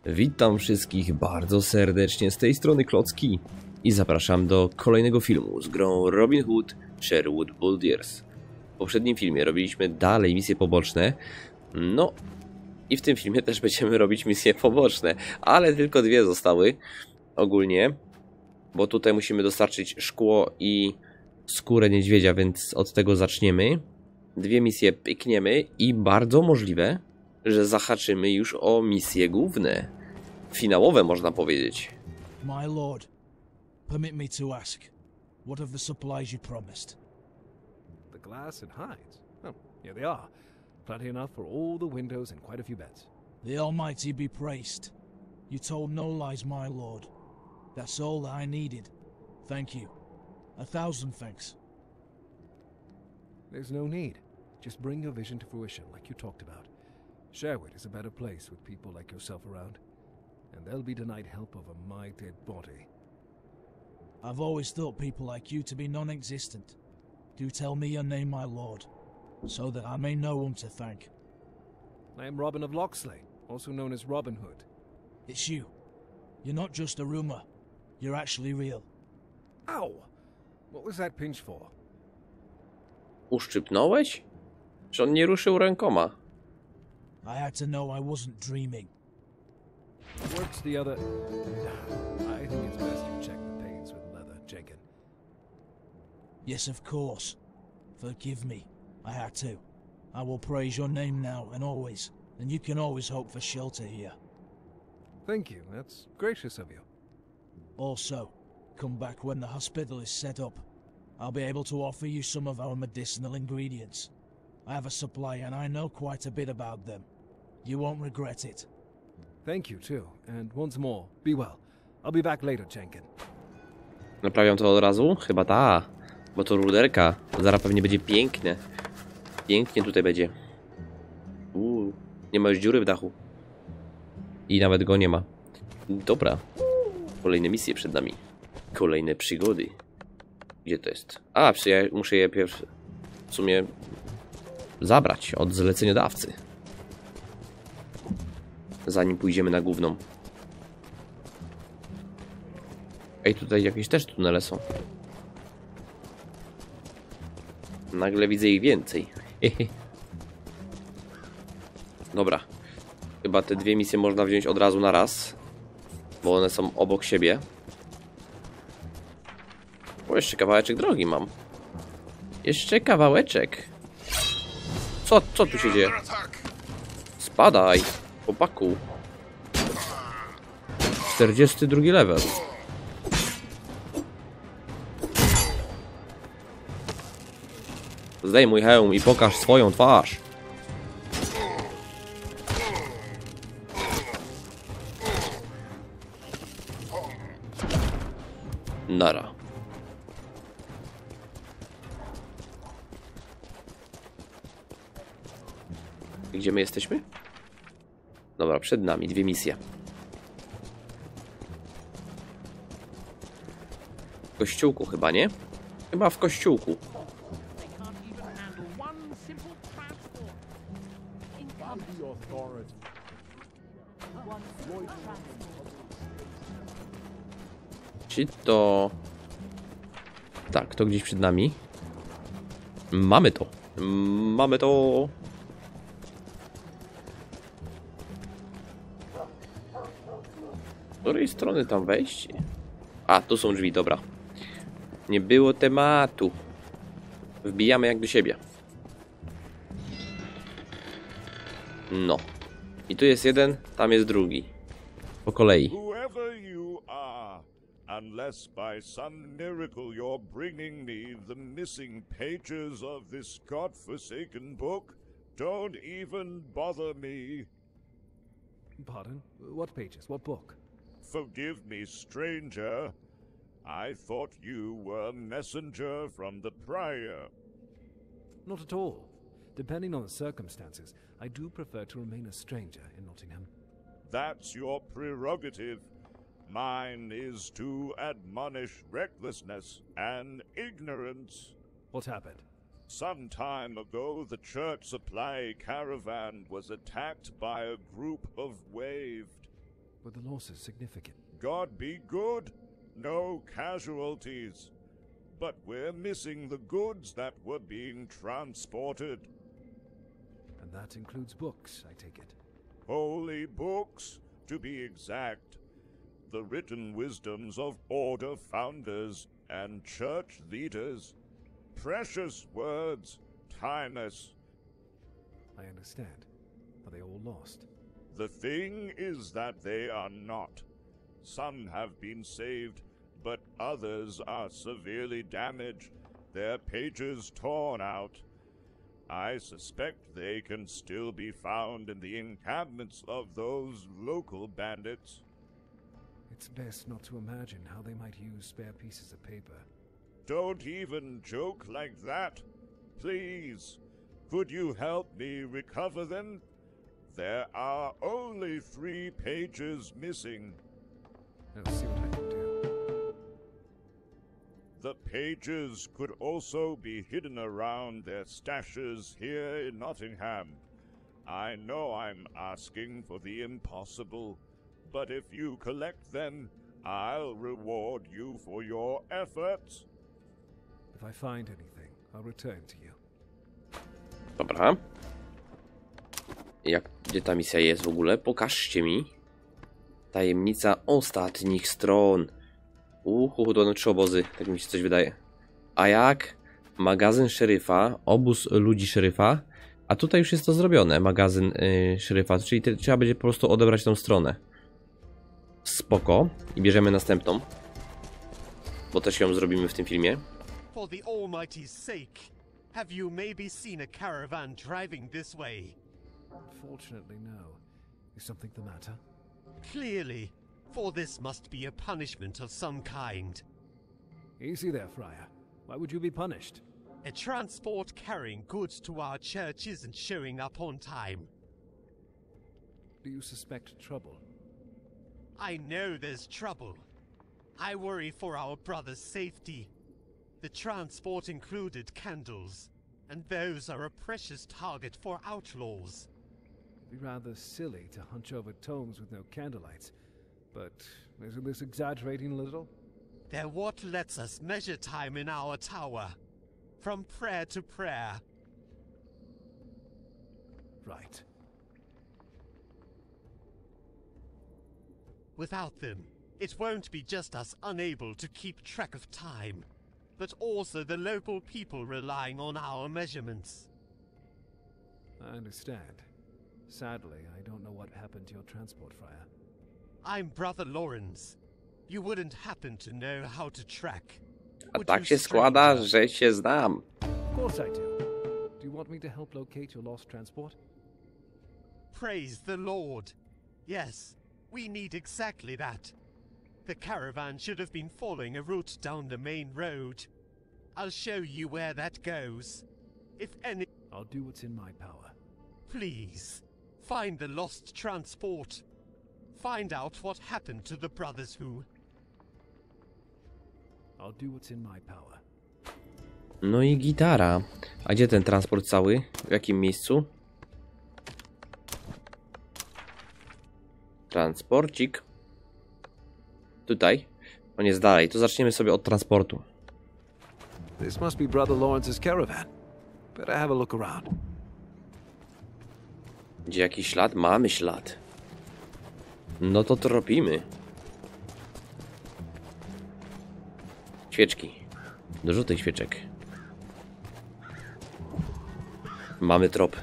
Witam wszystkich bardzo serdecznie, z tej strony Klocki i zapraszam do kolejnego filmu z grą Robin Hood Sherwood Builders. W poprzednim filmie robiliśmy dalej misje poboczne, no i w tym filmie też będziemy robić misje poboczne, ale tylko dwie zostały ogólnie, bo tutaj musimy dostarczyć szkło i skórę niedźwiedzia, więc od tego zaczniemy. Dwie misje pykniemy i bardzo możliwe, że zahaczymy już o misje główne. Finałowe, można powiedzieć. My lord, permit me to ask, what of the supplies you promised? The glass and hides? Oh, here they are. Plenty enough for all the windows and quite a few beds. The Almighty be praised. You told no lies, my lord. That's all that I needed. Thank you. 1,000 thanks. There's no need. Just bring your vision to fruition like you talked about. Sherwood is a better place with people like yourself around. And they'll be denied help over my dead body. I've always thought people like you to be non-existent. Do tell me your name, my lord, so that I may know whom to thank. I am Robin of Locksley, also known as Robin Hood. It's you. You're not just a rumor. You're actually real. Ow! What was that pinch for? Uszczypnąłeś? Czy on nie ruszył rękoma? I had to know I wasn't dreaming. What's the other... I think it's best you check the panes with leather, Jenkins. Yes, of course. Forgive me. I had to. I will praise your name now and always, and you can always hope for shelter here. Thank you, that's gracious of you. Also, come back when the hospital is set up. I'll be able to offer you some of our medicinal ingredients. I have a supply and I know quite a bit about them. You won't regret it. Thank you, too. And once more, be well. I'll be back later, Jenkins. Naprawiam to od razu? Chyba ta. Bo to ruderka. Zaraz pewnie będzie piękne. Pięknie tutaj będzie. Nie ma już dziury w dachu. I nawet go nie ma. Dobra. Kolejne misje przed nami. Kolejne przygody. Gdzie to jest? A, ja muszę je pierwszy w sumie zabrać od zleceniodawcy. Zanim pójdziemy na główną. Ej, tutaj jakieś też tunele są. Nagle widzę ich więcej. Dobra. Chyba te dwie misje można wziąć od razu na raz, bo one są obok siebie. O, jeszcze kawałeczek drogi mam. Jeszcze kawałeczek. Co tu się dzieje? Spadaj, chłopaku. 42 level. Zdejmuj hełm i pokaż swoją twarz. Nara. Gdzie my jesteśmy? Dobra, przed nami dwie misje. W kościółku chyba, nie? Chyba w kościółku. Czy to... Tak, to gdzieś przed nami. Mamy to. Mamy to. Z której strony tam wejść? A, tu są drzwi, dobra. Nie było tematu. Wbijamy jak do siebie. No. I tu jest jeden, tam jest drugi. Po kolei. Unless by some miracle you're bringing me the missing pages of this godforsaken book, don't even bother me. Pardon? What pages? What book? Forgive me, stranger. I thought you were a messenger from the prior. Not at all. Depending on the circumstances, I do prefer to remain a stranger in Nottingham. That's your prerogative. Mine is to admonish recklessness and ignorance. What happened? Some time ago, the church supply caravan was attacked by a group of waived. Were the losses significant? God be good. No casualties. But we're missing the goods that were being transported. And that includes books, I take it. Holy books, to be exact. The written wisdoms of order founders and church leaders. Precious words, timeless. I understand. Are they all lost? The thing is that they are not. Some have been saved, but others are severely damaged, their pages torn out. I suspect they can still be found in the encampments of those local bandits. It's best not to imagine how they might use spare pieces of paper. Don't even joke like that. Please, could you help me recover them? There are only 3 pages missing. I'll see what I can do. The pages could also be hidden around their stashes here in Nottingham. I know I'm asking for the impossible, but if you collect them, I'll reward you for your efforts. If I find anything, I'll return to you. Dobra. Gdzie ta misja jest w ogóle? Pokażcie mi. Tajemnica ostatnich stron. To 3 obozy, tak mi się coś wydaje. A jak? Magazyn szeryfa, obóz ludzi szeryfa. A tutaj już jest to zrobione, magazyn szeryfa, czyli trzeba będzie po prostu odebrać tą stronę. Spoko. I bierzemy następną. Bo też ją zrobimy w tym filmie. For the Almighty's sake, have you maybe seen a caravan driving this way? Unfortunately, no. Is something the matter? Clearly, for this must be a punishment of some kind. Easy there, Friar. Why would you be punished? A transport carrying goods to our church isn't showing up on time. Do you suspect trouble? I know there's trouble. I worry for our brother's safety. The transport included candles, and those are a precious target for outlaws. It'd be rather silly to hunch over tomes with no candlelights, but isn't this exaggerating a little? They're what lets us measure time in our tower, from prayer to prayer. Right. Without them, it won't be just us unable to keep track of time, but also the local people relying on our measurements. I understand. Sadly, I don't know what happened to your transport, Friar. I'm Brother Lawrence. You wouldn't happen to know how to track. A tak się składa, że się znam. Of course I do. Do you want me to help locate your lost transport? Praise the Lord. Yes, we need exactly that. The caravan should have been following a route down the main road. I'll show you where that goes. If any... I'll do what's in my power. Please, find the lost transport. Find out what happened to the brothers who... I'll do what's in my power. No i gitara. A gdzie ten transport cały? W jakim miejscu? Transporcik. Tutaj. On jest dalej. To zaczniemy sobie od transportu. This must be Brother Lawrence's caravan. Better have a look around. Gdzie jakiś ślad? Mamy ślad. No to tropimy. Świeczki. Dużo tych świeczek. Mamy trop.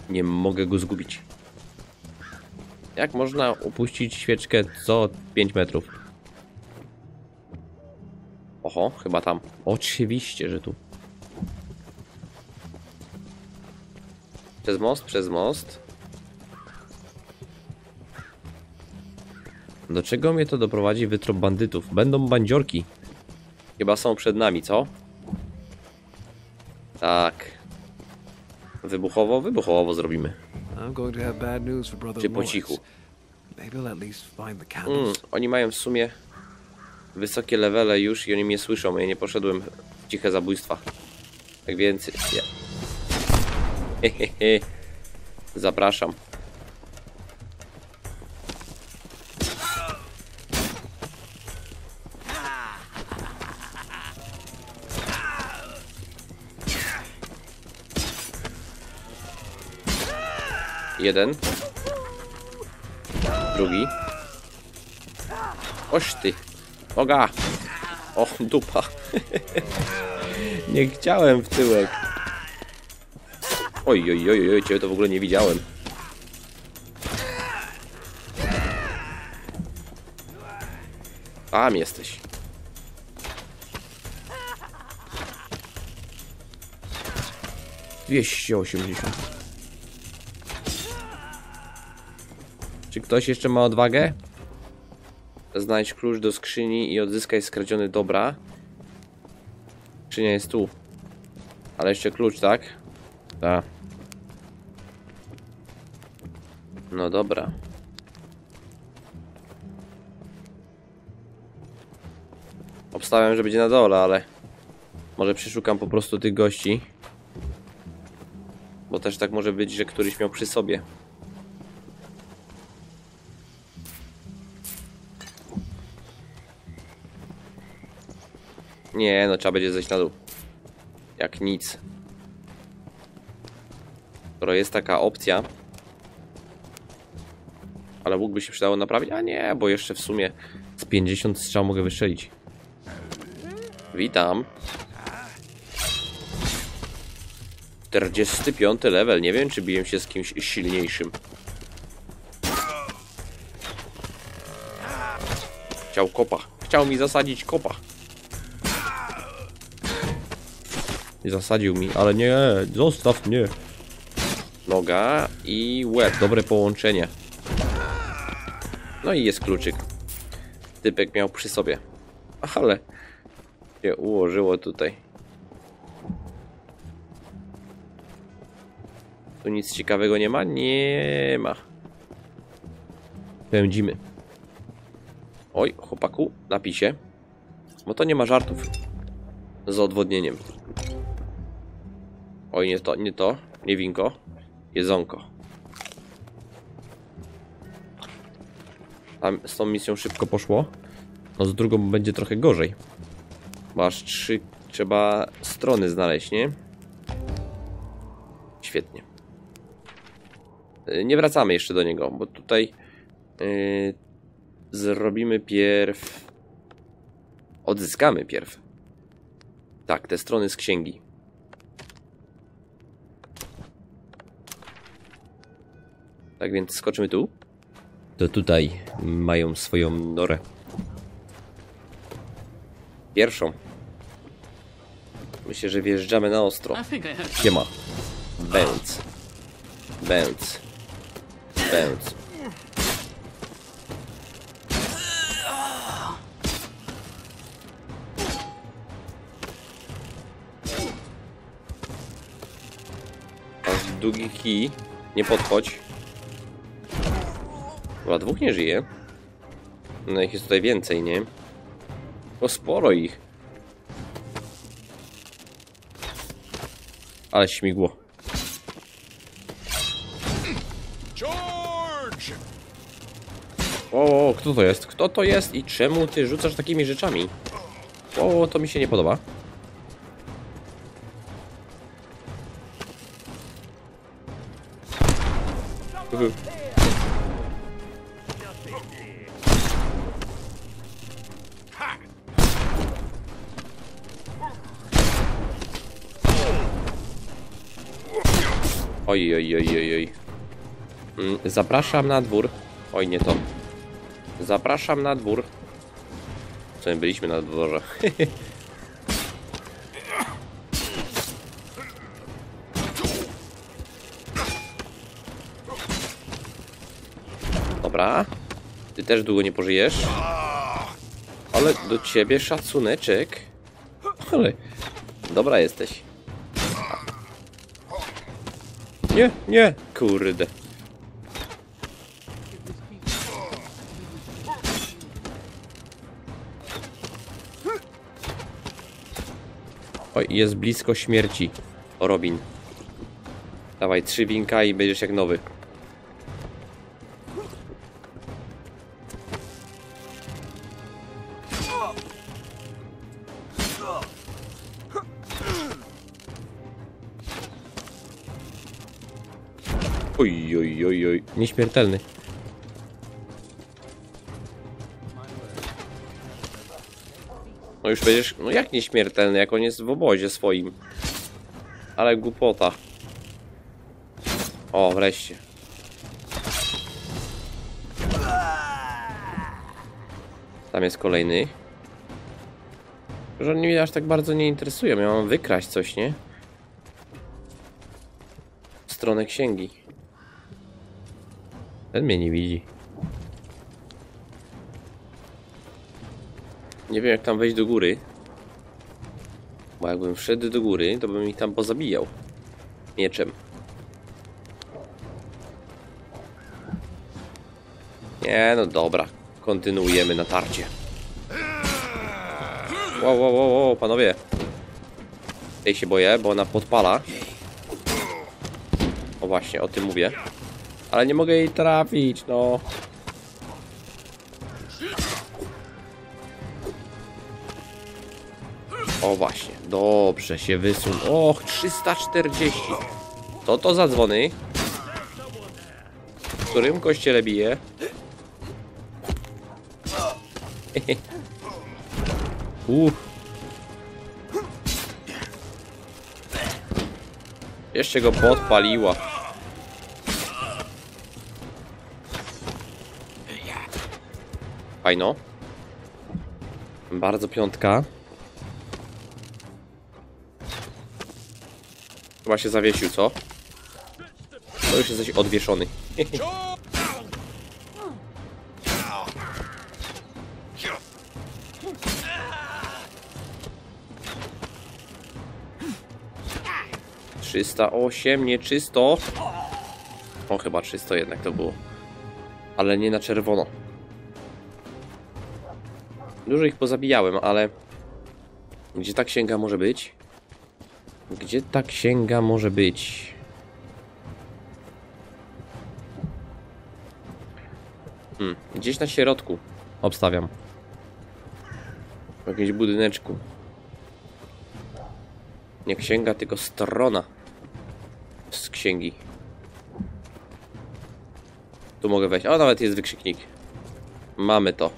Nie mogę go zgubić. Jak można upuścić świeczkę co 5 metrów? Oho, chyba tam. Oczywiście, że tu. Przez most, przez most. Do czego mnie to doprowadzi? Wytrop bandytów. Będą bandziorki. Chyba są przed nami, co? Tak. Wybuchowo? Wybuchowo zrobimy. Czy po cichu? Oni mają w sumie wysokie levele już i oni mnie słyszą. Ja nie poszedłem w ciche zabójstwa. Tak więc... Ja. Zapraszam. Jeden. Drugi. Oś ty. Noga. O, dupa. Nie chciałem w tyłek. Oj, oj, oj, oj, ciebie to w ogóle nie widziałem. Tam jesteś. $280. Czy ktoś jeszcze ma odwagę? Znajdź klucz do skrzyni i odzyskaj skradzione dobra. Skrzynia jest tu. Ale jeszcze klucz, tak? Tak. No dobra. Obstawiam, że będzie na dole, ale może przeszukam po prostu tych gości. Bo też tak może być, że któryś miał przy sobie. Nie, no trzeba będzie zejść na dół. Jak nic. Skoro jest taka opcja. Ale łuk by się przydało naprawić? A nie, bo jeszcze w sumie z 50 strzał mogę wystrzelić. Witam. 45 level. Nie wiem, czy biję się z kimś silniejszym. Chciał kopa. Chciał mi zasadzić kopa. I zasadził mi, ale nie, zostaw mnie. Noga i łeb. Dobre połączenie. No i jest kluczyk. Typek miał przy sobie. Ale się ułożyło tutaj. Tu nic ciekawego nie ma? Nie ma. Pędzimy. Oj, chłopaku, napij się. Bo to nie ma żartów. Z odwodnieniem. Oj, nie to, nie to. Nie winko. Jedzonko. Tam z tą misją szybko poszło. No z drugą będzie trochę gorzej. Bo aż 3 trzeba strony znaleźć, nie? Świetnie. Nie wracamy jeszcze do niego, bo tutaj zrobimy pierw... Odzyskamy pierw. Tak, te strony z księgi. Tak więc skoczymy tu. To tutaj mają swoją norę. Pierwszą. Myślę, że wjeżdżamy na ostro. Siema. Bęc. Bęc. Bęc. Masz długi kij. Nie podchodź. Chyba dwóch nie żyje. No ich jest tutaj więcej, nie? Bo sporo ich. Ale śmigło. O, kto to jest? Kto to jest i czemu ty rzucasz takimi rzeczami? O, to mi się nie podoba. Oj, oj, oj, oj, oj. Zapraszam na dwór. Oj, nie to. Zapraszam na dwór. Co my byliśmy na dworze. Dobra. Ty też długo nie pożyjesz. Ale do ciebie szacuneczek. Ale dobra jesteś. Nie, nie, kurde. Oj, jest blisko śmierci. O, Robin. Dawaj 3 winka i będziesz jak nowy. Oj, oj, oj, oj. Nieśmiertelny. No już będziesz... No jak nieśmiertelny, jak on jest w obozie swoim. Ale głupota. O, wreszcie. Tam jest kolejny. Że oni mnie aż tak bardzo nie interesują. Ja mam wykraść coś, nie? W stronę księgi. Ten mnie nie widzi. Nie wiem jak tam wejść do góry. Bo jakbym wszedł do góry, to bym ich tam pozabijał. Mieczem. Nie, no dobra. Kontynuujemy natarcie. Wow, wow, wow, wow, panowie. Tej się boję, bo ona podpala. O właśnie, o tym mówię. Ale nie mogę jej trafić, no. O właśnie, dobrze się wysunął. Och, 340. Co to za dzwony? W którym kościele bije? Jeszcze go podpaliła. Fajno. Bardzo piątka. Chyba się zawiesił, co? To już jesteś odwieszony. ...308, nieczysto. O, chyba 300 jednak to było. Ale nie na czerwono. Dużo ich pozabijałem, ale... Gdzie ta księga może być? Gdzie ta księga może być? Gdzieś na środku obstawiam. W jakimś budyneczku. Nie księga, tylko strona z księgi. Tu mogę wejść. O, nawet jest wykrzyknik. Mamy to.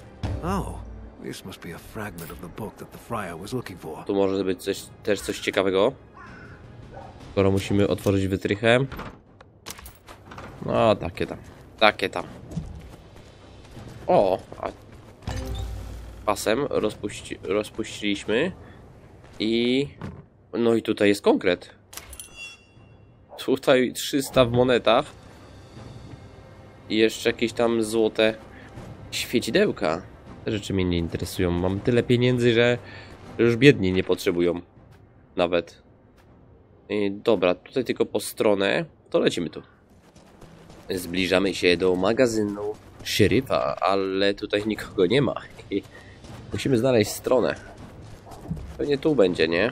Tu może być też coś ciekawego. Skoro musimy otworzyć wytrychę. No, takie tam. Takie tam. O! Pasem rozpuściliśmy. I... No i tutaj jest konkret. Tutaj 300 w monetach. I jeszcze jakieś tam złote świecidełka. Te rzeczy mnie nie interesują. Mam tyle pieniędzy, że już biedni nie potrzebują. Nawet. I dobra, tutaj tylko po stronę. To lecimy tu. Zbliżamy się do magazynu szeryfa, ale tutaj nikogo nie ma. I musimy znaleźć stronę. Pewnie tu będzie, nie?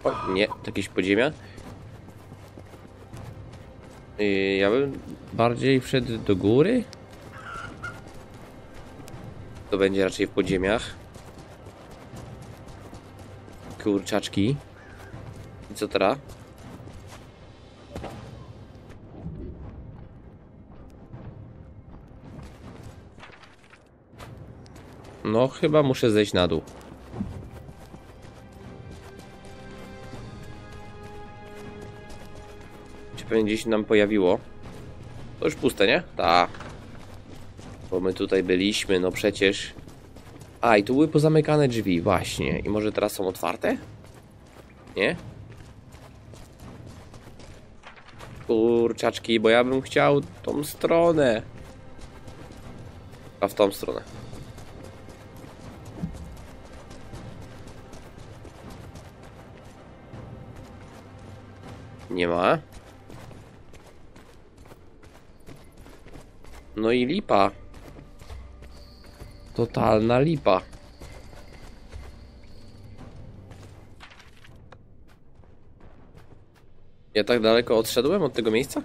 O, nie, to jakieś podziemia. Ja bym bardziej wszedł do góry. To będzie raczej w podziemiach. Kurczaczki. I co teraz? No, chyba muszę zejść na dół. Czy pewnie gdzieś nam pojawiło? To już puste, nie? Tak. Bo my tutaj byliśmy, no przecież. A, i tu były pozamykane drzwi, właśnie. I może teraz są otwarte? Nie? Kurczaczki, bo ja bym chciał tą stronę. A w tą stronę. Nie ma. No i lipa. Totalna lipa. Ja tak daleko odszedłem od tego miejsca?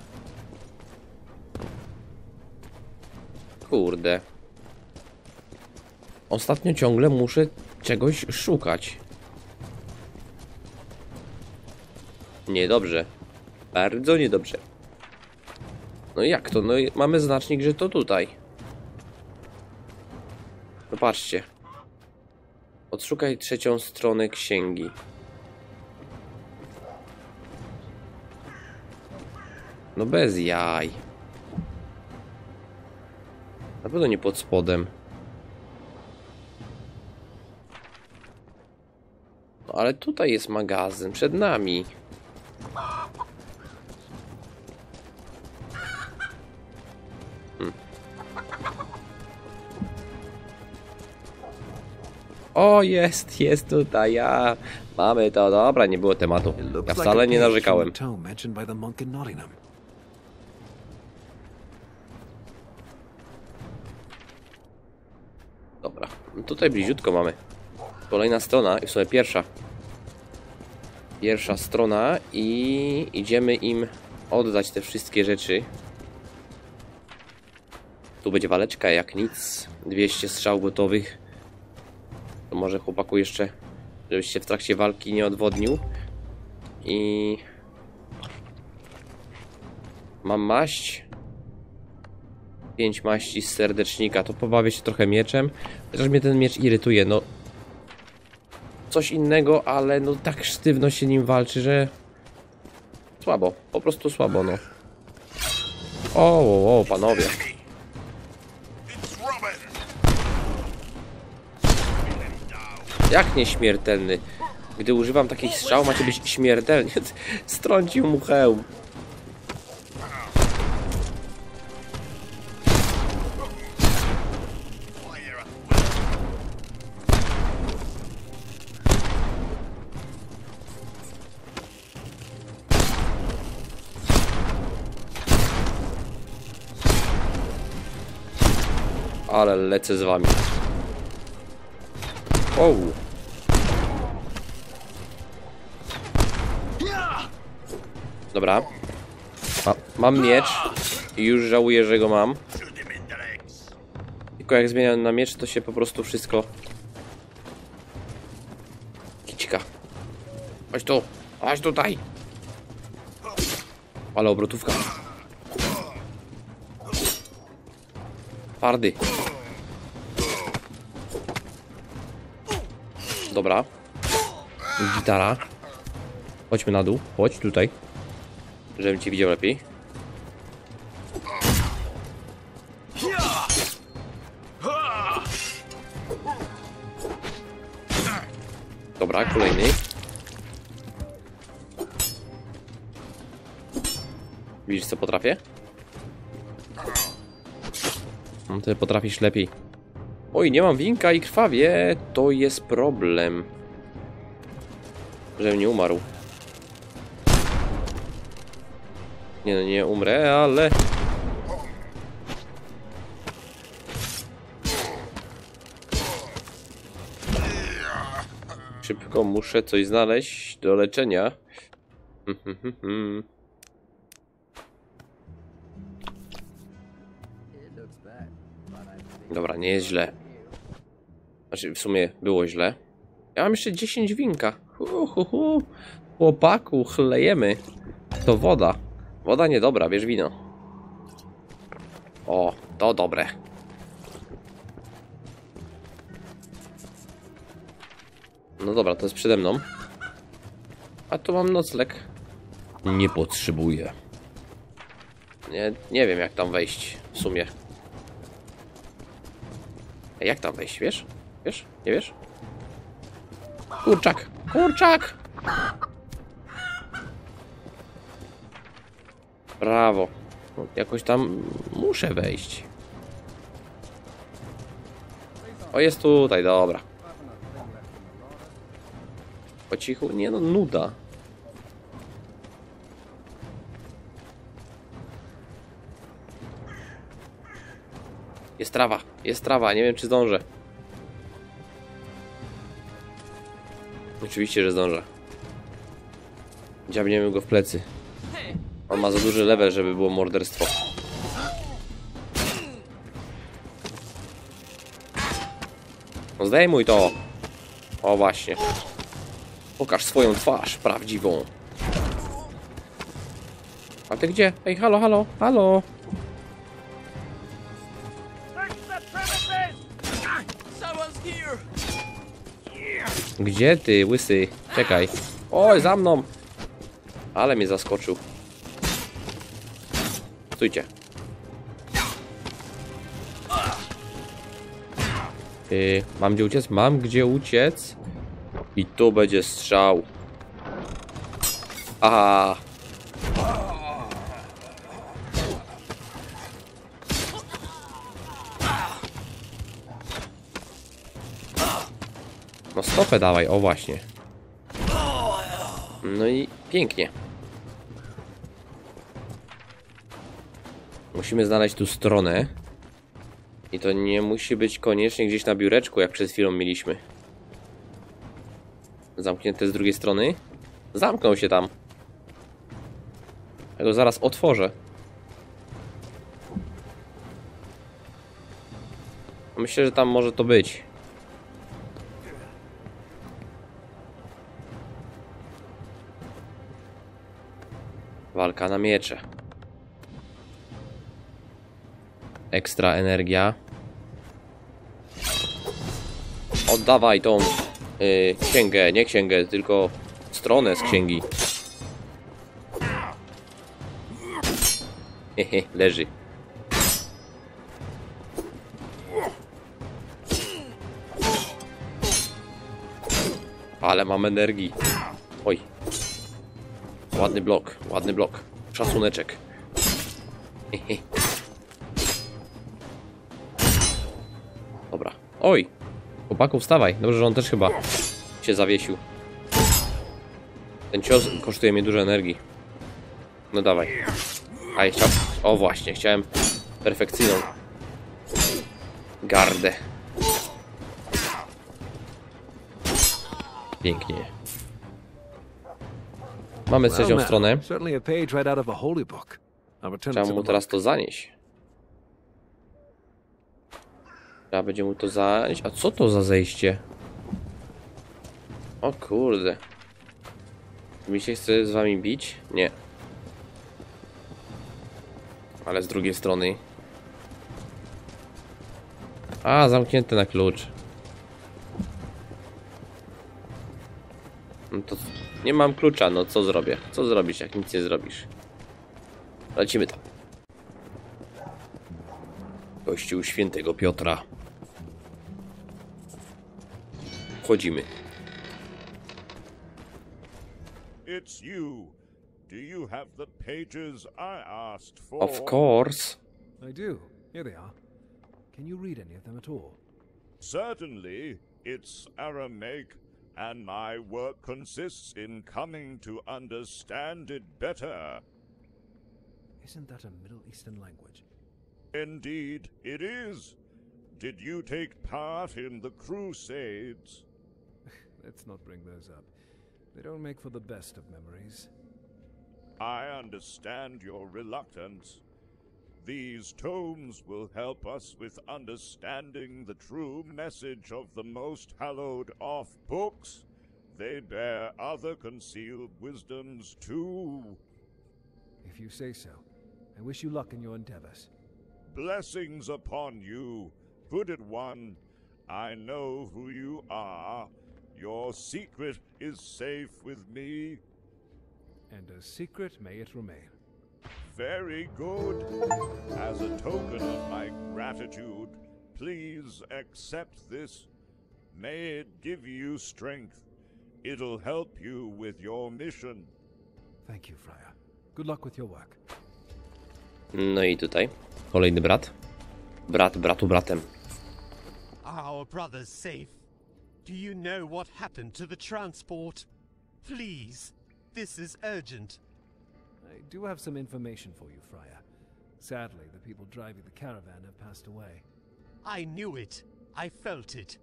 Kurde. Ostatnio ciągle muszę czegoś szukać. Niedobrze. Bardzo niedobrze. No i jak to? No i mamy znacznik, że to tutaj. No patrzcie. Odszukaj trzecią stronę księgi. No bez jaj. Na pewno nie pod spodem. No ale tutaj jest magazyn, przed nami. O, jest tutaj, ja. Mamy to, dobra, nie było tematu. Ja wcale nie narzekałem. Dobra, no tutaj bliziutko mamy. Kolejna strona i w sumie pierwsza. Pierwsza strona i idziemy im oddać te wszystkie rzeczy. Tu będzie waleczka jak nic. 200 strzał gotowych. To może chłopaku jeszcze, żebyś się w trakcie walki nie odwodnił. I... mam maść. 5 maści z serdecznika. To pobawię się trochę mieczem. Chociaż mnie ten miecz irytuje, no. Coś innego, ale no tak sztywno się nim walczy, że... słabo, po prostu słabo, no. O, panowie. Jak nieśmiertelny? Gdy używam takich strzał, macie być śmiertelni. Strącił mu hełm. Ale lecę z wami. O. Dobra. Mam miecz i już żałuję, że go mam. Tylko jak zmieniam na miecz, to się po prostu wszystko... Kicika. Chodź tu. Chodź tutaj. Ale obrotówka. Twardy. Dobra. Gitara. Chodźmy na dół. Chodź tutaj. Żebym cię widział lepiej. Dobra, kolejny. Widzisz, co potrafię? No, ty potrafisz lepiej. Oj, nie mam winka i krwawie. To jest problem. Żebym nie umarł. Nie no, nie umrę, ale... Szybko muszę coś znaleźć do leczenia. Dobra, nie jest źle. Znaczy, w sumie było źle. Ja mam jeszcze 10 winka. Chłopaku, chlejemy. To woda. Woda niedobra, bierz wino. O, to dobre. No dobra, to jest przede mną. A tu mam nocleg. Nie potrzebuję. Nie wiem, jak tam wejść w sumie. Jak tam wejść, wiesz? Wiesz? Nie wiesz? Kurczak! Kurczak! Brawo. Jakoś tam muszę wejść. O, jest tutaj, dobra. Po cichu? Nie no, nuda. Jest trawa, nie wiem czy zdążę. Oczywiście, że zdążę. Dziabniemy go w plecy. On ma za duży level, żeby było morderstwo. No zdejmuj to. O właśnie. Pokaż swoją twarz prawdziwą. A ty gdzie? Ej, halo, halo, halo! Gdzie ty, łysy? Czekaj. Oj, za mną! Ale mnie zaskoczył. Stójcie. Mam gdzie uciec? Mam gdzie uciec. I tu będzie strzał. Aha. No stopę dawaj, o właśnie. No i pięknie. Musimy znaleźć tu stronę. I to nie musi być koniecznie gdzieś na biureczku, jak przed chwilą mieliśmy. Zamknięte z drugiej strony. Zamknął się tam. Ja go zaraz otworzę. Myślę, że tam może to być. Walka na miecze. Ekstra energia. Oddawaj tą księgę, nie księgę, tylko stronę z księgi. Hehe, leży. Ale mam energii. Oj. Ładny blok, ładny blok. Szacuneczek. Hehe. Dobra. Oj! Chłopaku, wstawaj. Dobrze, że on też chyba się zawiesił. Ten cios kosztuje mnie dużo energii. No dawaj. A chciałem... O właśnie, chciałem perfekcyjną gardę. Pięknie. Mamy trzecią stronę. Trzeba mu teraz to zanieść. Trzeba będzie mu to zanieść. A co to za zejście? O kurde. Mi się chce z wami bić? Nie. Ale z drugiej strony. A, zamknięte na klucz. No to nie mam klucza, no co zrobię? Co zrobisz, jak nic nie zrobisz? Lecimy tam. Kościół Świętego Piotra. Wchodzimy. It's you. Do you have the pages I asked for? Of course. I do. Here they are. Can you read any of them at all? Certainly. It's Aramaic, and my work consists in coming to understand it better. Isn't that a Middle Eastern language? Indeed, it is. Did you take part in the Crusades? Let's not bring those up. They don't make for the best of memories. I understand your reluctance. These tomes will help us with understanding the true message of the most hallowed of books. They bear other concealed wisdoms too. If you say so. I wish you luck in your endeavors. Blessings upon you, hooded one. I know who you are. Your secret is safe with me. And a secret may it remain. Very good. As a token of my gratitude, please accept this. May it give you strength. It'll help you with your mission. Thank you, Friar. Good luck with your work. No i tutaj kolejny brat. Brat bratu bratem. Our brother's safe. Do you know what happened to the transport? Please, this is urgent. I do have some information for you, Friar. Sadly, the people driving the caravan have passed away. I knew it. I felt it.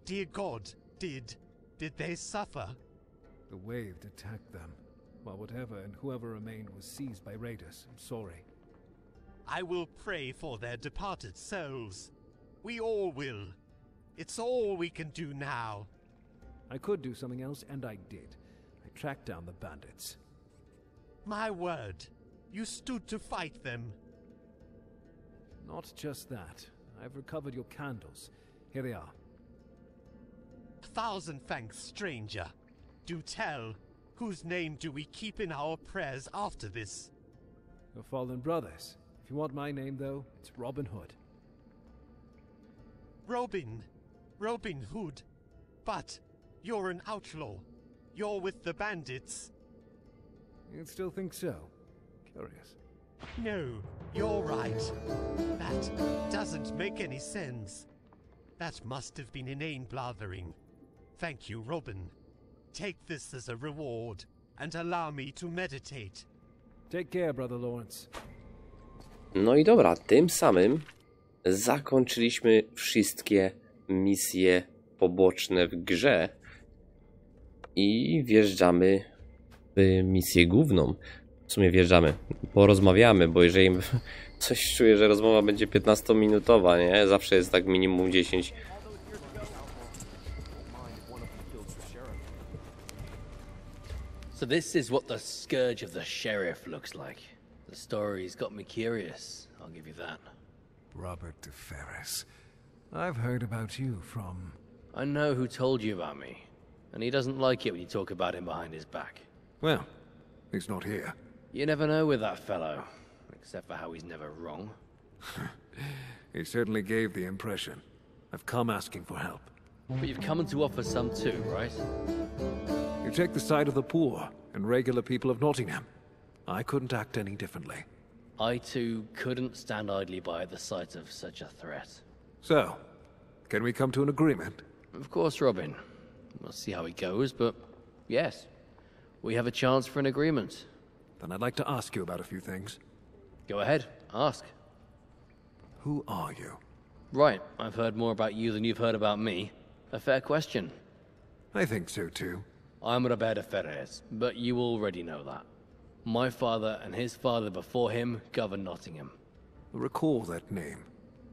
Dear God, did they suffer? The wave attacked them, while whatever and whoever remained was seized by raiders. I'm sorry. I will pray for their departed souls. We all will. It's all we can do now. I could do something else, and I did. I tracked down the bandits. My word. You stood to fight them. Not just that. I've recovered your candles. Here they are. 1,000 thanks, stranger. Do tell, whose name do we keep in our prayers after this? Your fallen brothers. If you want my name, though, it's Robin Hood. Robin Hood. But you're an outlaw. You're with the bandits. You still think so? Curious. No, you're right. That doesn't make any sense. That must have been inane blathering. Thank you, Robin. Take this as a reward, and allow me to meditate. Take care, brother Lawrence. No i dobra, tym samym zakończyliśmy wszystkie misje poboczne w grze i wjeżdżamy w misję główną. W sumie wjeżdżamy, porozmawiamy, bo jeżeli coś czuję, że rozmowa będzie 15-minutowa, nie? Zawsze jest tak minimum 10. So this is what the scourge of the sheriff looks like. The story's got me curious, I'll give you that. Robert de Ferris. I've heard about you from... I know who told you about me, and he doesn't like it when you talk about him behind his back. Well, he's not here. You never know with that fellow, except for how he's never wrong. He certainly gave the impression. I've come asking for help. But you've come to offer some too, right? You take the side of the poor and regular people of Nottingham. I couldn't act any differently. I too couldn't stand idly by at the sight of such a threat. So, can we come to an agreement? Of course, Robin. We'll see how it goes, but yes, we have a chance for an agreement. Then I'd like to ask you about a few things. Go ahead, ask. Who are you? Right, I've heard more about you than you've heard about me. A fair question. I think so too. I'm Robert de Ferris, but you already know that. My father and his father before him governed Nottingham. Recall that name.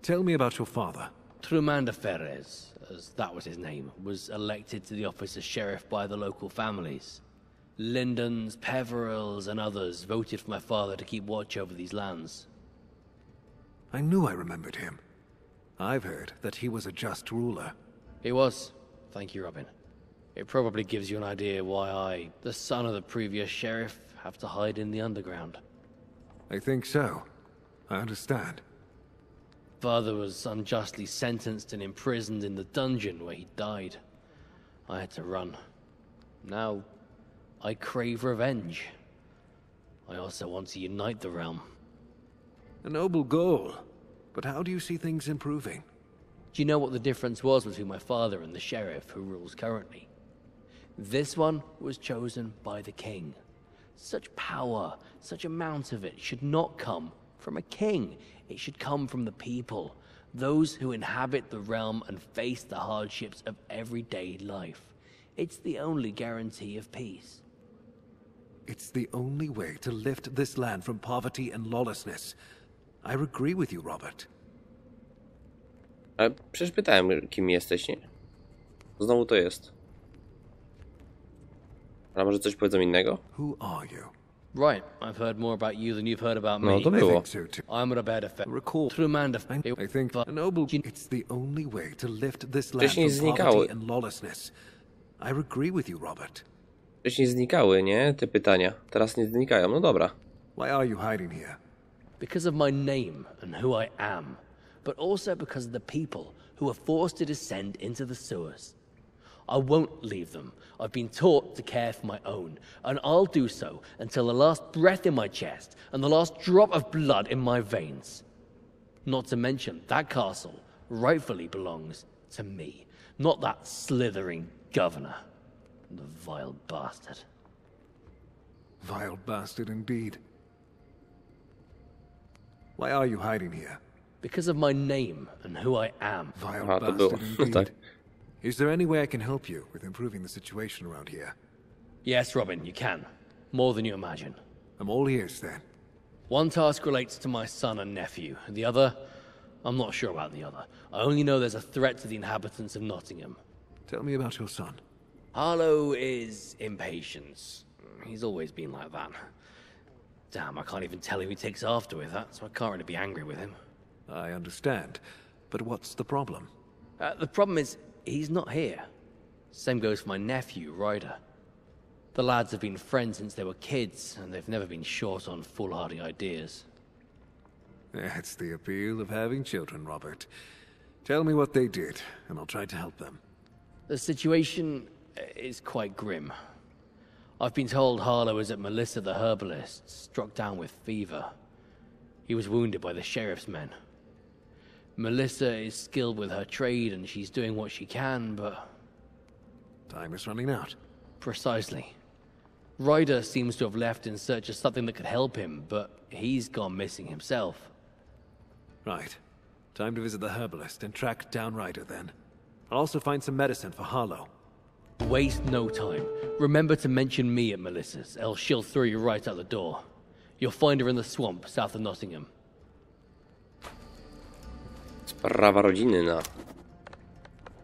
Tell me about your father. Truman de Ferris, as that was his name, was elected to the office of sheriff by the local families. Lindens, Peverils, and others voted for my father to keep watch over these lands. I knew I remembered him. I've heard that he was a just ruler. He was. Thank you, Robin. It probably gives you an idea why I, the son of the previous sheriff, have to hide in the underground. I think so. I understand. Father was unjustly sentenced and imprisoned in the dungeon where he died. I had to run. Now, I crave revenge. I also want to unite the realm. A noble goal. But how do you see things improving? Do you know what the difference was between my father and the sheriff who rules currently? This one was chosen by the king. Such power, such amount of it should not come from a king. It should come from the people, those who inhabit the realm and face the hardships of everyday life. It's the only guarantee of peace. It's the only way to lift this land from poverty and lawlessness. I agree with you, Robert. Ale przecież pytałem, kim jesteś, nie? Znowu to jest. Ale może coś powiedzą innego? Who are you? Right, I've heard more about you than you've heard about me. No to I było. think so too. I'm Robert de Ferris. Recall. Truman de I think a noble... It's the only way to lift this land Wcześniej from znikały. poverty and lawlessness. I agree with you, Robert. Wcześniej znikały, nie? Te pytania. Teraz nie znikają. No dobra. Why are you hiding here? Because of my name and who I am, but also because of the people who are forced to descend into the sewers. I won't leave them. I've been taught to care for my own, and I'll do so until the last breath in my chest and the last drop of blood in my veins. Not to mention, that castle rightfully belongs to me, not that slithering governor. The vile bastard. Vile bastard indeed. Why are you hiding here? Because of my name and who I am. Vile Aha, to było. bastard indeed. Tak. Is there any way I can help you with improving the situation around here? Yes, Robin, you can. More than you imagine. I'm all ears then. One task relates to my son and nephew. The other, I'm not sure about the other. I only know there's a threat to the inhabitants of Nottingham. Tell me about your son. Harlow is impatient. He's always been like that. Damn, I can't even tell who he takes after with that, so I can't really be angry with him. I understand. But what's the problem? The problem is, he's not here. Same goes for my nephew, Ryder. The lads have been friends since they were kids, and they've never been short on foolhardy ideas. That's the appeal of having children, Robert. Tell me what they did, and I'll try to help them. The situation is quite grim. I've been told Harlow was at Melissa the herbalist, struck down with fever. He was wounded by the sheriff's men. Melissa is skilled with her trade, and she's doing what she can, but... Time is running out. Precisely. Ryder seems to have left in search of something that could help him, but he's gone missing himself. Right. Time to visit the herbalist and track down Ryder then. I'll also find some medicine for Harlow. Waste no time. Remember to mention me at Melissa's, else she'll throw you right out the door. You'll find her in the swamp south of Nottingham. Sprawa rodzinna.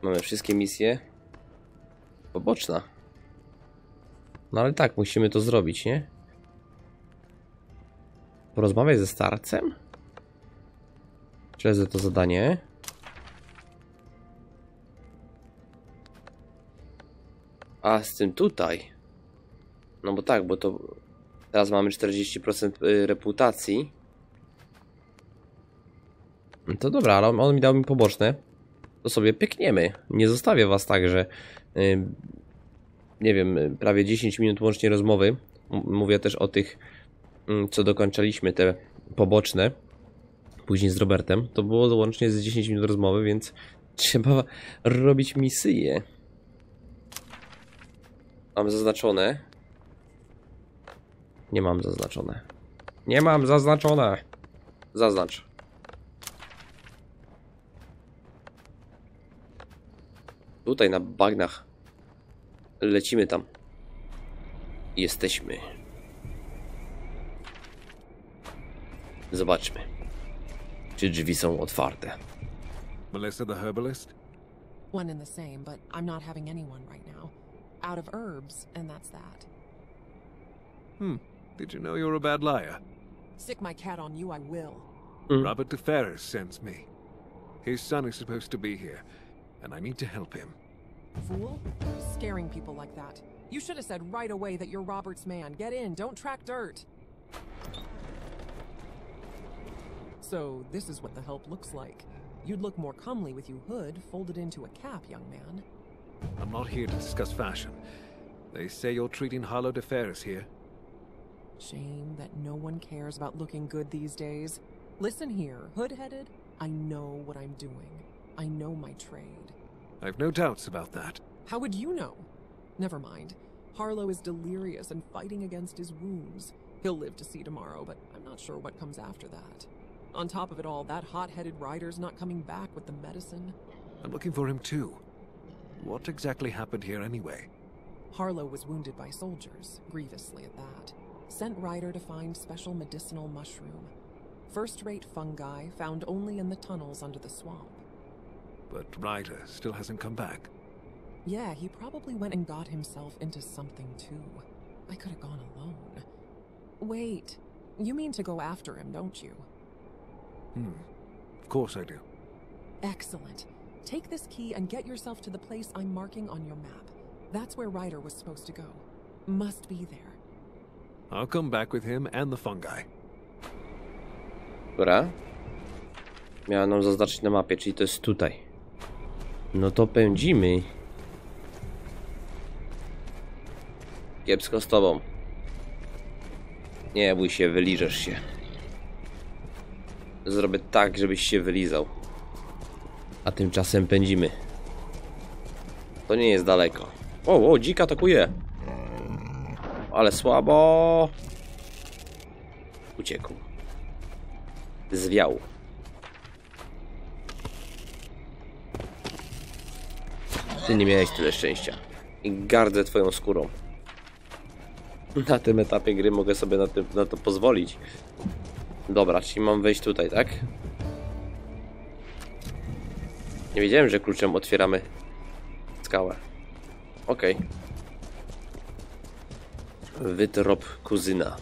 Mamy wszystkie misje. Poboczna. No ale tak, musimy to zrobić, nie? Porozmawiaj ze starcem? Śledzę to zadanie. A z tym tutaj. No bo tak, bo to teraz mamy 40% reputacji. To dobra, ale on mi dał mi poboczne. To sobie pykniemy. Nie zostawię was tak, że nie wiem, prawie 10 minut łącznie rozmowy. Mówię też o tych, co dokończyliśmy, te poboczne. Później z Robertem. To było łącznie z 10 minut rozmowy, więc trzeba robić misje. Mam zaznaczone. Nie mam zaznaczone. Nie mam zaznaczone. Zaznacz. Tutaj na bagnach. Lecimy tam. Jesteśmy. Zobaczmy, czy drzwi są otwarte. Melissa the herbalist? One and the same, but I'm not having anyone right now. Out of herbs, and that's that. Did you know you're a bad liar? Stick my cat on you, I will. Robert de Ferris sends me. His son is supposed to be here, and I need to help him. Fool? Scaring people like that. You should have said right away that you're Robert's man. Get in, don't track dirt. So, this is what the help looks like. You'd look more comely with your hood folded into a cap, young man. I'm not here to discuss fashion. They say you're treating Harlow de Ferris here. Shame that no one cares about looking good these days. Listen here, hood-headed, I know what I'm doing. I know my trade. I've no doubts about that. How would you know? Never mind. Harlow is delirious and fighting against his wounds. He'll live to see tomorrow, but I'm not sure what comes after that. On top of it all, that hot-headed rider's not coming back with the medicine. I'm looking for him too. What exactly happened here anyway? Harlow was wounded by soldiers, grievously at that. Sent Ryder to find special medicinal mushroom. First-rate fungi found only in the tunnels under the swamp. But Ryder still hasn't come back. Yeah, he probably went and got himself into something too. I could have gone alone. Wait, you mean to go after him, don't you? Of course I do. Excellent. Take this key and get yourself to the place I'm marking on your map. That's where Ryder was supposed to go. Must be there. I'll come back with him and the fungi. Dobra. Miałem nam zaznaczyć na mapie, czyli to jest tutaj. No to pędzimy. Kiepsko z tobą. Nie bój się, wyliżesz się. Zrobię tak, żebyś się wylizał. A tymczasem pędzimy. To nie jest daleko. O, dzik atakuje. Ale słabo. Uciekł. Zwiał. Ty nie miałeś tyle szczęścia. I gardzę twoją skórą. Na tym etapie gry mogę sobie na to pozwolić. Dobra, czyli mam wejść tutaj, tak? Nie wiedziałem, że kluczem otwieramy skałę. Okej. Wytrop kuzyna.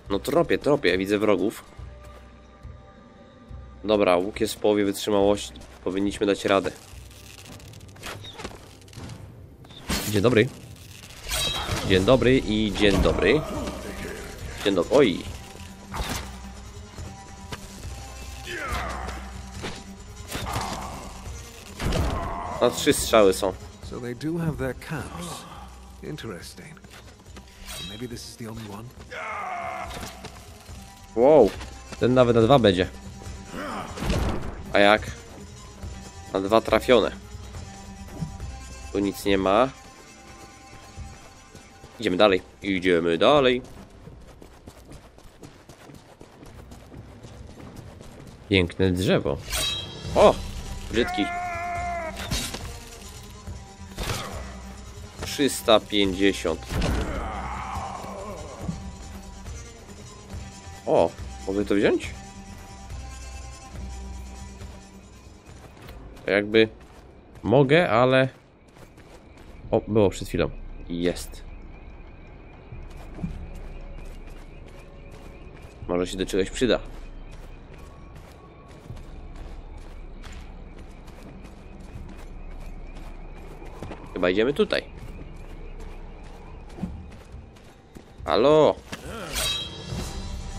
No tropię, widzę wrogów. Dobra, łuk jest w połowie wytrzymałości. Powinniśmy dać radę. Dzień dobry. Dzień dobry i dzień dobry. Dzień dobry. Oj. Na 3 strzały są. So they do have their caps. Interesting. Maybe this is the only one. Wow. Ten nawet na 2 będzie. A jak? Na 2 trafione. Tu nic nie ma. Idziemy dalej. Idziemy dalej. Piękne drzewo. O! Brzydki. 350. O! Mogę to wziąć? To jakby... Mogę, ale... O, było przed chwilą. Jest. Może się do czegoś przyda. Chyba idziemy tutaj. Halo.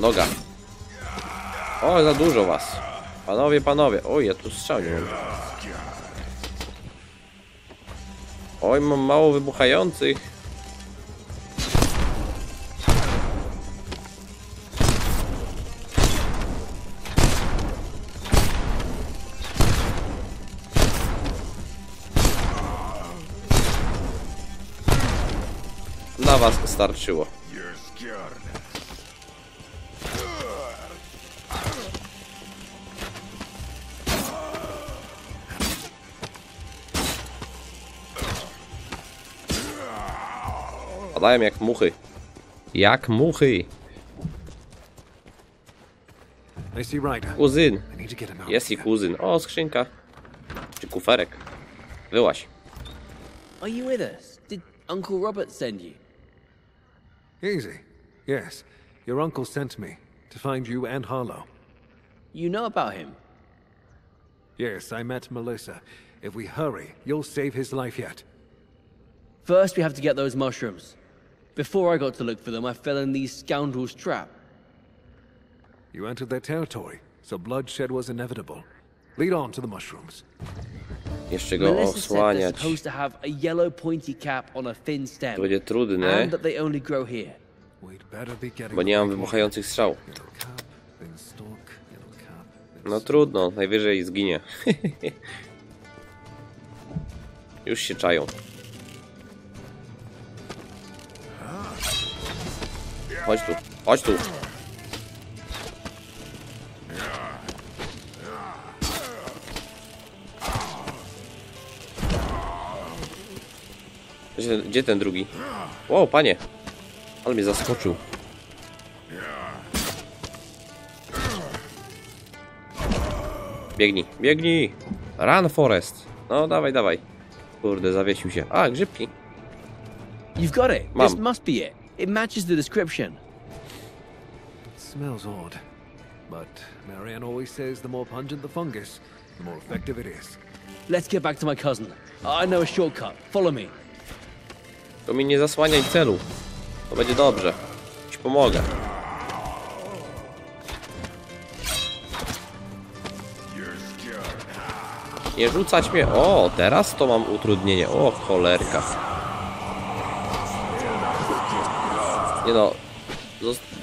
Noga. O, za dużo was. Panowie. Oj, ja tu strzał nie mam. Oj, mam mało wybuchających. Dla was starczyło. Padają jak muchy. Jak muchy. Kuzyn. Jest i kuzyn. O, skrzynka. Czy kuferek. Wyłaź. Are you with us? Did Uncle Robert send you? Easy. Yes. Your uncle sent me to find you and Harlow. You know about him? Yes, I met Melissa. If we hurry, you'll save his life yet. First, we have to get those mushrooms. Before I got to look for them, I fell in these scoundrels' trap. You entered their territory, so bloodshed was inevitable. Lead on to the mushrooms. Jeszcze go Melissa said they're osłaniać. supposed to have a yellow pointy cap on a thin stem. To będzie trudne, And that they only grow here. We'd better be getting bo nie mam wybuchających strzał. Yellow cap, then stalk, yellow cap, then No trudno, najwyżej zginie. Już się czają. Chodź tu, chodź tu. Gdzie ten drugi? Wow, panie. Ale mnie zaskoczył. Biegnij, biegnij. Run, Forest. No, dawaj, dawaj. Kurde, zawiesił się. A, grzybki. You've got it. Mam. This must be it. It matches the description. It smells odd. But Marianne always says the more pungent the fungus, the more effective it is. Let's get back to my cousin. I know a shortcut. Follow me. To mi nie zasłaniaj celu. To będzie dobrze. Ci pomogę. Nie rzucać mnie. O, teraz to mam utrudnienie. O, cholerka. Nie no.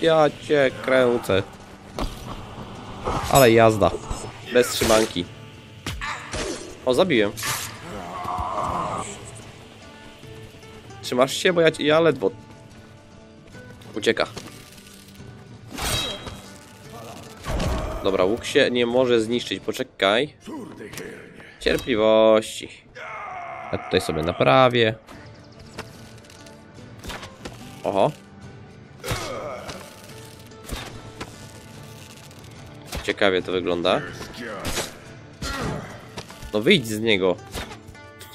Ja cię kręcę. Ale jazda. Bez trzymanki. O, zabiłem. Trzymasz się, bo ja ledwo. Ucieka. Dobra, łuk się nie może zniszczyć. Poczekaj. Cierpliwości. Ja tutaj sobie naprawię. Oho. Ciekawie to wygląda. No wyjdź z niego.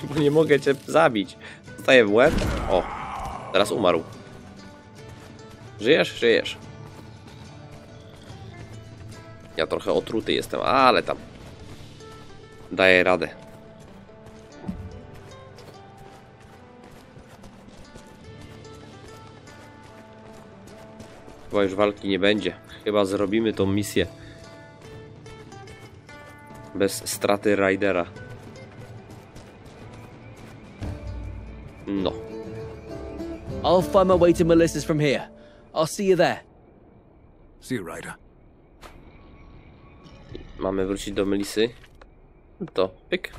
Bo nie mogę cię zabić. Zostaję w łeb. O. Teraz umarł. Żyjesz? Żyjesz. Ja trochę otruty jestem, ale tam daję radę. Chyba już walki nie będzie. Chyba zrobimy tą misję bez straty Ridera. No. I'll find my way to Melissa's from here. I'll see you there. See you, Ryder. Mamy wrócić do Melissy. To pyk.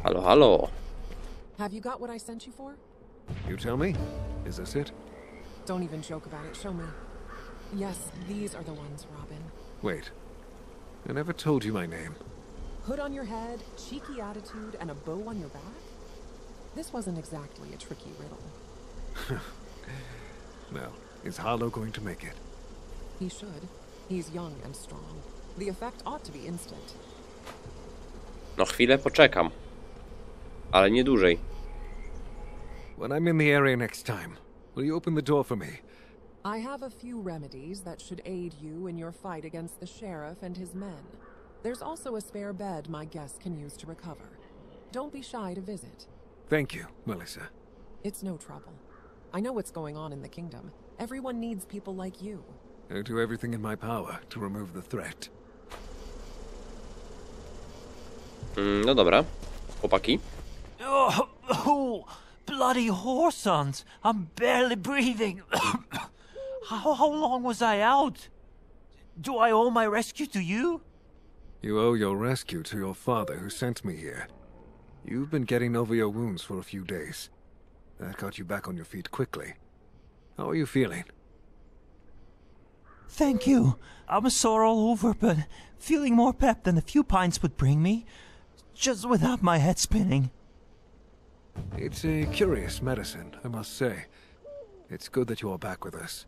Halo, halo. Have you got what I sent you for? You tell me? Is this it? Don't even joke about it. Show me. Yes, these are the ones, Robin. Wait. I never told you my name. Hood on your head, cheeky attitude, and a bow on your back? This wasn't exactly a tricky riddle. Well, is Harlow going to make it? He should. He's young and strong. The effect ought to be instant. No chwilę poczekam. Ale nie dłużej. When I'm in the area next time, will you open the door for me? I have a few remedies that should aid you in your fight against the sheriff and his men. There's also a spare bed my guests can use to recover. Don't be shy to visit. Thank you, Melissa. It's no trouble. I know what's going on in the kingdom. Everyone needs people like you. I'll do everything in my power to remove the threat. No dobra. Chłopaki. Oh, bloody horsons! I'm barely breathing. How long was I out? Do I owe my rescue to you? You owe your rescue to your father who sent me here. You've been getting over your wounds for a few days. That got you back on your feet quickly. How are you feeling? Thank you. I'm sore all over, but feeling more pep than a few pints would bring me. Just without my head spinning. It's a curious medicine, I must say. It's good that you are back with us.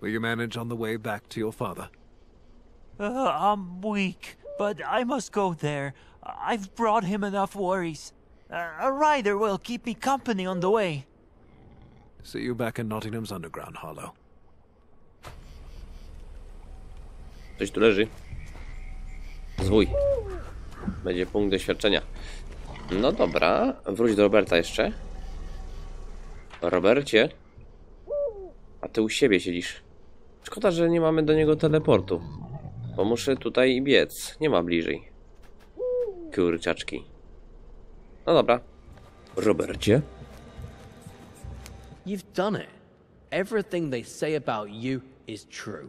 Will you manage on the way back to your father? I'm weak, but I must go there. I've brought him enough worries. A rider will keep me company on the way. See you back in Nottingham's underground, Harlow. Coś tu leży. Zwój. Będzie punkt doświadczenia. No dobra, wróć do Roberta jeszcze. Robercie? A ty u siebie siedzisz. Szkoda, że nie mamy do niego teleportu. Bo muszę tutaj biec. Nie ma bliżej. Kurczaczki. No dobra. Robercie? You've done it. Everything they say about you is true.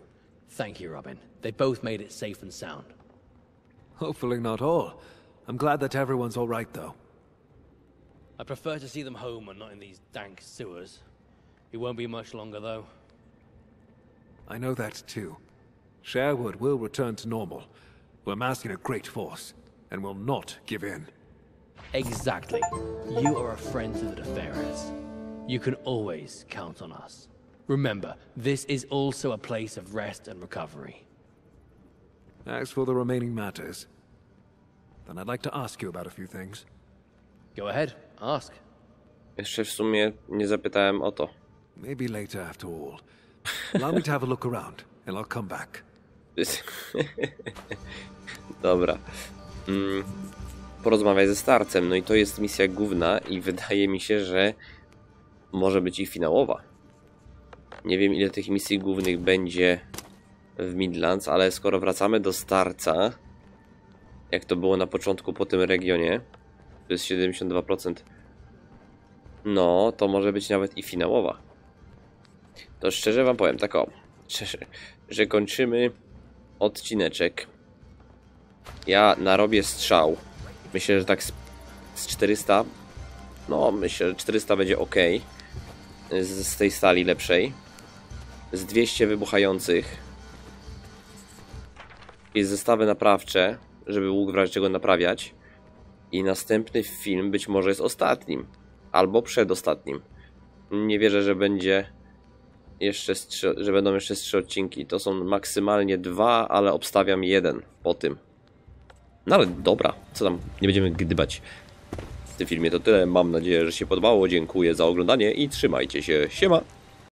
Thank you, Robin. They both made it safe and sound. Hopefully not all. I'm glad that everyone's all right, though. I prefer to see them home and not in these dank sewers. It won't be much longer, though. I know that, too. Sherwood will return to normal. We're massing a great force, and will not give in. Exactly. You are a friend to the Deferres. You can always count on us. Remember, this is also a place of rest and recovery. As for the remaining matters, then I'd like to ask you about a few things. Go ahead, ask. Jeszcze w sumie nie zapytałem o to. Maybe later after all. Allow me to have a look around, and I'll come back. Dobra. Porozmawiaj ze starcem. No i to jest misja główna i wydaje mi się, że może być i finałowa. Nie wiem, ile tych misji głównych będzie w Midlands, ale skoro wracamy do starca, jak to było na początku po tym regionie, to jest 72%, no to może być nawet i finałowa. To szczerze wam powiem, tak o, że kończymy odcineczek. Ja narobię strzał. Myślę, że tak z 400, no myślę, że 400 będzie ok. Z tej stali lepszej. Z 200 wybuchających. I zestawy naprawcze, żeby łuk w razie czego naprawiać. I następny film być może jest ostatnim. Albo przedostatnim. Nie wierzę, że będzie jeszcze że będą jeszcze 3 odcinki. To są maksymalnie 2, ale obstawiam 1 po tym. No ale dobra, co tam, nie będziemy gdybać. W tym filmie to tyle. Mam nadzieję, że się podobało. Dziękuję za oglądanie i trzymajcie się. Siema!